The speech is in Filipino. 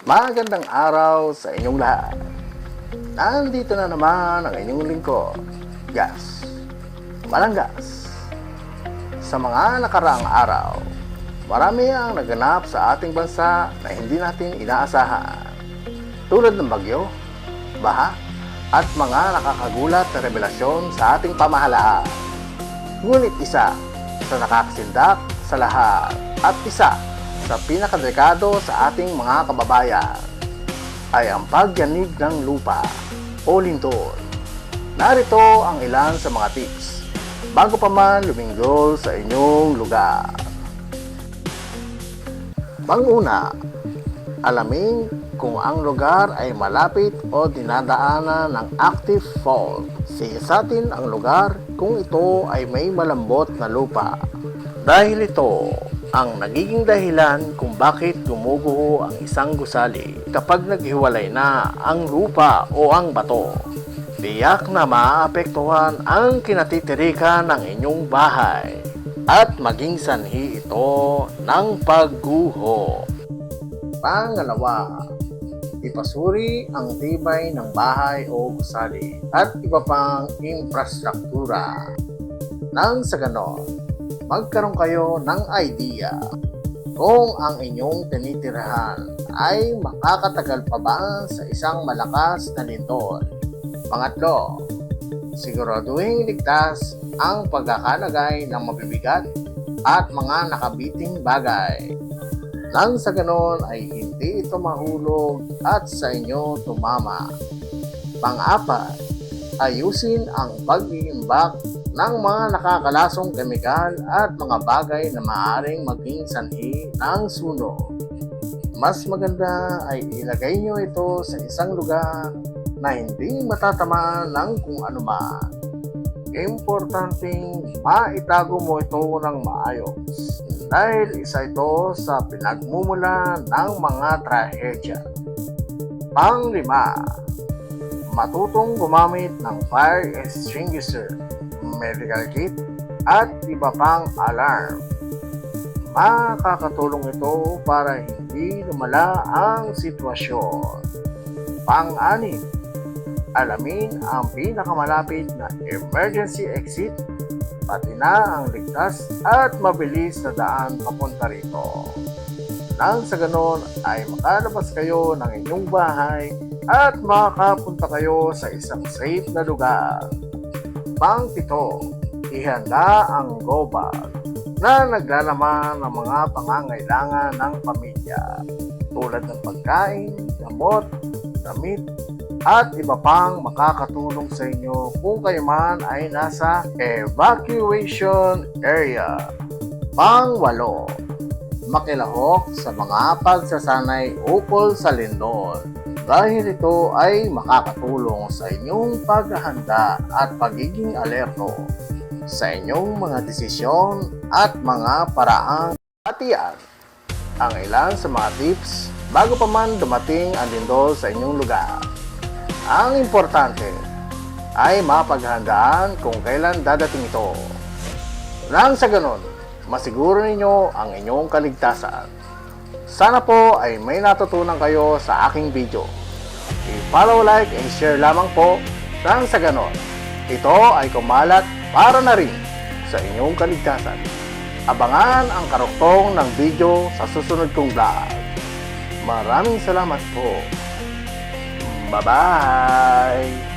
Magandang araw sa inyong lahat. Nandito na naman ang inyong lingkod, Gas Malanggas. Sa mga nakaraang araw, marami ang naganap sa ating bansa na hindi natin inaasahan. Tulad ng bagyo, baha, at mga nakakagulat na revelasyon sa ating pamahalaan. Ngunit isa sa nakakasindak sa lahat at isa sa pinakadelikado sa ating mga kababayan ay ang pagyanig ng lupa o lindol. Narito ang ilan sa mga tips bago pa man luminggol sa inyong lugar. Panguna, alamin kung ang lugar ay malapit o dinadaanan ng active fault. Siyasatin ang lugar kung ito ay may malambot na lupa. Dahil ito ang nagiging dahilan kung bakit gumuguho ang isang gusali kapag naghiwalay na ang lupa o ang bato. Tiyak na maapektuhan ang kinatitirikan ng inyong bahay at maging sanhi ito ng pagguho. Pangalawa, ipasuri ang tibay ng bahay o gusali at iba pang infrastruktura. Nang sa ganon, magkaroon kayo ng idea kung ang inyong tinitirahan ay makakatagal pa ba sa isang malakas na lindol. Pangatlo, siguraduhin ligtas ang pagkakalagay ng mabibigat at mga nakabiting bagay. Nang sa ganon ay hindi ito mahulog at sa inyo tumama. Pang-apat, ayusin ang pag-iimbak ng mga nakakalasong kemikal at mga bagay na maaaring maging sanhi ng sunog. Mas maganda ay ilagay nyo ito sa isang lugar na hindi matatamaan ng kung anuman. Importanteng maitago mo ito ng maayos dahil isa ito sa pinagmumula ng mga trahedya. Pang-lima, matutong gumamit ng fire extinguisher, medical kit, at iba pang alarm. Makakatulong ito para hindi lumala ang sitwasyon. Pang-anim, alamin ang pinakamalapit na emergency exit, pati na ang ligtas at mabilis na daan papunta rito. Nang sa ganon ay makalabas kayo ng inyong bahay at makapunta kayo sa isang safe na lugar. Pang-pito, ihanda ang go bag na naglalaman ng mga pangangailangan ng pamilya tulad ng pagkain, gamot, damit, at iba pang makakatulong sa inyo kung kayo man ay nasa evacuation area. Pang-walo, makilahok sa mga pagsasanay ukol sa lindol dahil ito ay makakatulong sa inyong paghahanda at pagiging alerto sa inyong mga desisyon at mga paraang hatian. Ang ilan sa mga tips bago pa man dumating ang lindol sa inyong lugar. Ang importante ay mapaghandaan kung kailan dadating ito. Nang sa ganon, masiguro ninyo ang inyong kaligtasan. Sana po ay may natutunan kayo sa aking video. I-follow, like, and share lamang po. Nang sa ganon, ito ay kumalat para na rin sa inyong kaligtasan. Abangan ang karuktong ng video sa susunod kong vlog. Maraming salamat po. Bye-bye!